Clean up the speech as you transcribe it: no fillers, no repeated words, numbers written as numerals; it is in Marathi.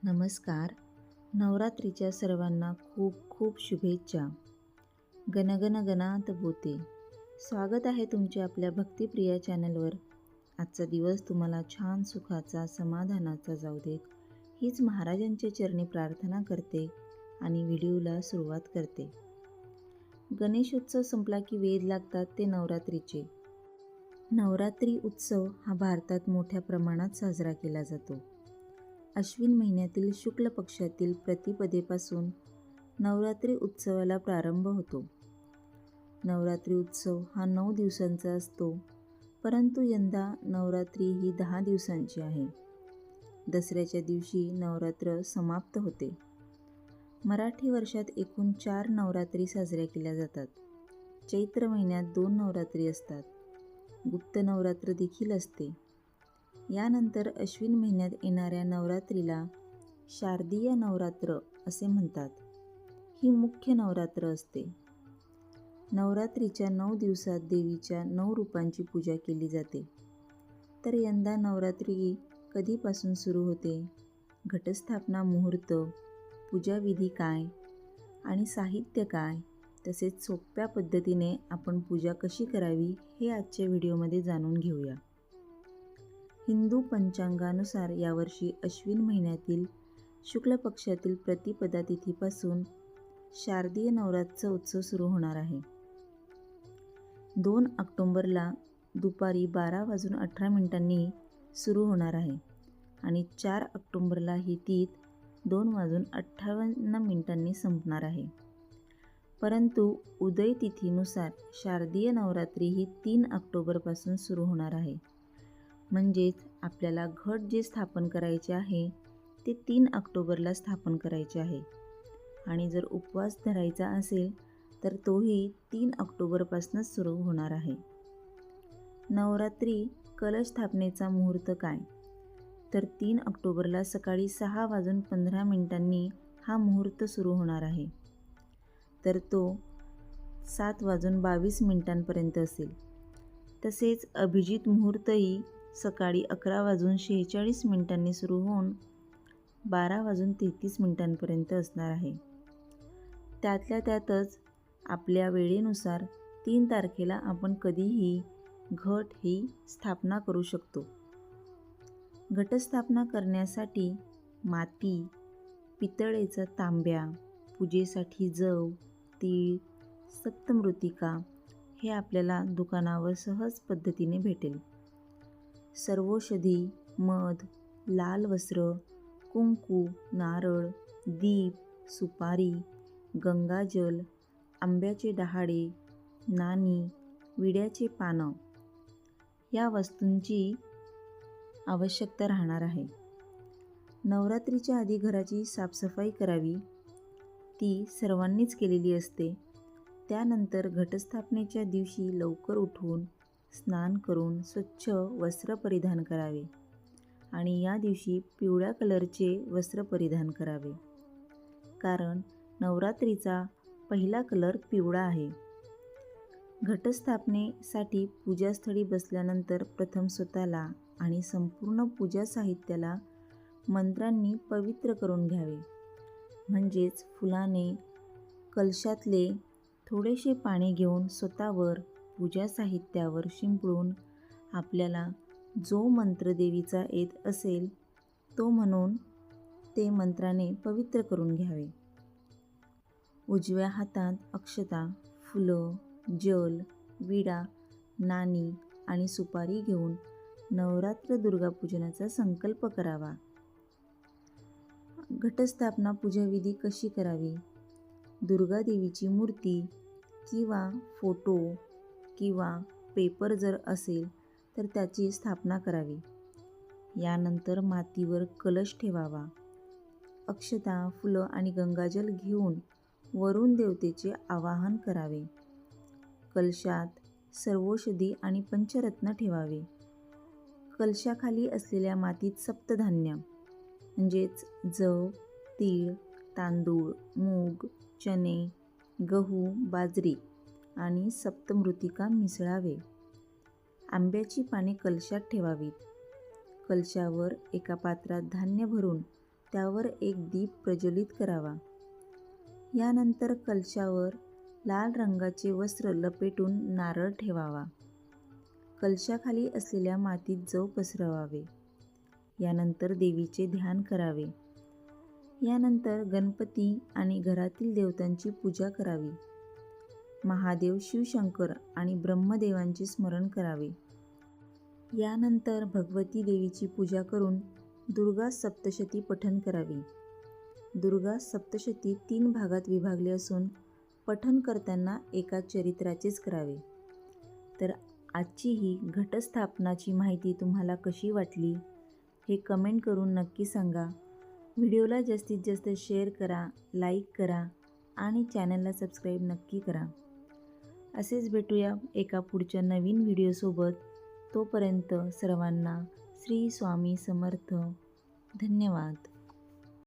नमस्कार. नवरात्रीच्या सर्वांना खूप खूप शुभेच्छा. गणगण गणात बोते. स्वागत आहे तुमचे आपल्या भक्तिप्रिया चॅनलवर. आजचा दिवस तुम्हाला छान सुखाचा, समाधानाचा जाऊ देत, हीच महाराजांच्या चरणी प्रार्थना करते आणि व्हिडिओला सुरुवात करते. गणेशोत्सव संपला की वेध लागतात ते नवरात्रीचे. नवरात्री उत्सव हा भारतात मोठ्या प्रमाणात साजरा केला जातो. अश्विन महिन्यातील शुक्ल पक्षातील प्रतिपदेपासून नवरात्री उत्सवाला प्रारंभ होतो. नवरात्री उत्सव हा 9 दिवसांचा असतो, परंतु यंदा नवरात्री ही 10 दिवसांची आहे. दसऱ्याच्या दिवशी नवरात्र समाप्त होते. मराठी वर्षात एकूण 4 नवरात्री साजऱ्या केल्या जातात. चैत्र महिन्यात 2 नवरात्री असतात. गुप्त नवरात्र देखील असते. यानंतर अश्विन महिन्यात येणाऱ्या नवरात्रीला शारदीय नवरात्र असे म्हणतात. ही मुख्य नवरात्र असते. नवरात्रीच्या 9 दिवसात देवीच्या 9 रूपांची पूजा केली जाते. तर यंदा नवरात्री कधीपासून सुरू होते, घटस्थापना मुहूर्त, पूजाविधी काय आणि साहित्य काय, तसेच सोप्या पद्धतीने आपण पूजा कशी करावी हे आजच्या व्हिडिओमध्ये जाणून घेऊया. हिंदू पंचांगानुसार यावर्षी अश्विन महिन्यातील शुक्ल पक्षातील प्रतिपदा तिथीपासून शारदीय नवरात्र उत्सव सुरू होणार आहे. 2 ऑक्टोबरला दुपारी 12:18 सुरू होणार आहे आणि 4 ऑक्टोबरला ही तीथ 2:58 संपणार आहे. परंतु उदय तिथीनुसार शारदीय नवरात्री ही 3 ऑक्टोबरपासून सुरू होणार आहे. म्हणजेच आपल्याला घट जे स्थापन करायचे आहे ते 3 ऑक्टोबरला स्थापन करायचे आहे आणि जर उपवास धरायचा असेल तर तोही 3 ऑक्टोबरपासूनच सुरू होणार आहे. नवरात्री कलश स्थापनेचा मुहूर्त काय, तर 3 ऑक्टोबरला सकाळी 6:15 हा मुहूर्त सुरू होणार आहे. तर तो 7:22 असेल. तसेच अभिजित मुहूर्तही सकाळी 11:46 सुरू होऊन 12:33 असणार आहे. त्यातल्या त्यातच आपल्या वेळेनुसार 3 तारखेला आपण कधीही घट ही स्थापना करू शकतो. घटस्थापना करण्यासाठी माती, पितळेचा तांब्या, पूजेसाठी जव, तीळ, सप्तमृत्तिका हे आपल्याला दुकानावर सहज पद्धतीने भेटेल. सर्वौषधी, मध, लाल वस्त्र, कुंकू, नारळ, दीप, सुपारी, गंगाजल, आंब्याचे डहाळे, नाणी, विड्याचे पानं या वस्तूंची आवश्यकता राहणार आहे. नवरात्रीच्या आधी घराची साफसफाई करावी. ती सर्वांनीच केलेली असते. त्यानंतर घटस्थापनेच्या दिवशी लवकर उठून स्नान करून स्वच्छ वस्त्र परिधान करावे आणि या दिवशी पिवळ्या कलरचे वस्त्र परिधान करावे, कारण नवरात्रीचा पहिला कलर पिवळा आहे. घटस्थापनेसाठी पूजास्थळी बसल्यानंतर प्रथम स्वतःला आणि संपूर्ण पूजा साहित्याला मंत्रांनी पवित्र करून घ्यावे. म्हणजेच फुलाने कलशातले थोडेसे पाणी घेऊन स्वतःवर, पूजा साहित्यावर शिंपडून आपल्याला जो मंत्र देवीचा येत असेल तो म्हणून ते मंत्राने पवित्र करून घ्यावे. उजव्या हातात अक्षता, फुलं, जल, विडा, नाणी आणि सुपारी घेऊन नवरात्र दुर्गापूजनाचा संकल्प करावा. घटस्थापना पूजाविधी कशी करावी? दुर्गादेवीची मूर्ती किंवा फोटो किंवा पेपर जर असेल तर त्याची स्थापना करावी. यानंतर मातीवर कलश ठेवावा. अक्षता, फुलं आणि गंगाजल घेऊन वरुण देवतेचे आवाहन करावे. कलशात सर्वौषधी आणि पंचरत्न ठेवावे. कलशाखाली असलेल्या मातीत सप्तधान्य म्हणजेच जव, तीळ, तांदूळ, मूग, चणे, गहू, बाजरी आणि सप्तमृत्तिका मिसळावे. आंब्याची पाने कलशात ठेवावीत. कलशावर एका पात्रात धान्य भरून त्यावर एक दीप प्रज्वलित करावा. यानंतर कलशावर लाल रंगाचे वस्त्र लपेटून नारळ ठेवावा. कलशाखाली असलेल्या मातीत जव पसरवावे. यानंतर देवीचे ध्यान करावे. यानंतर गणपती आणि घरातील देवतांची पूजा करावी. महादेव, शिवशंकर आणि ब्रह्मदेवांचे स्मरण करावे. यानंतर भगवती देवीची पूजा करून दुर्गा सप्तशती पठण करावी. दुर्गा सप्तशती 3 भागात विभागली असून पठण करताना एका चरित्राचेच करावे. तर आजची ही घटस्थापनाची माहिती तुम्हाला कशी वाटली हे कमेंट करून नक्की सांगा. व्हिडिओला जास्तीत जास्त शेअर करा, लाईक करा आणि चॅनलला सबस्क्राईब नक्की करा. असेच भेटूया एका पुढच्या नवीन व्हिडिओसोबत. तोपर्यंत सर्वांना श्री स्वामी समर्थ. धन्यवाद.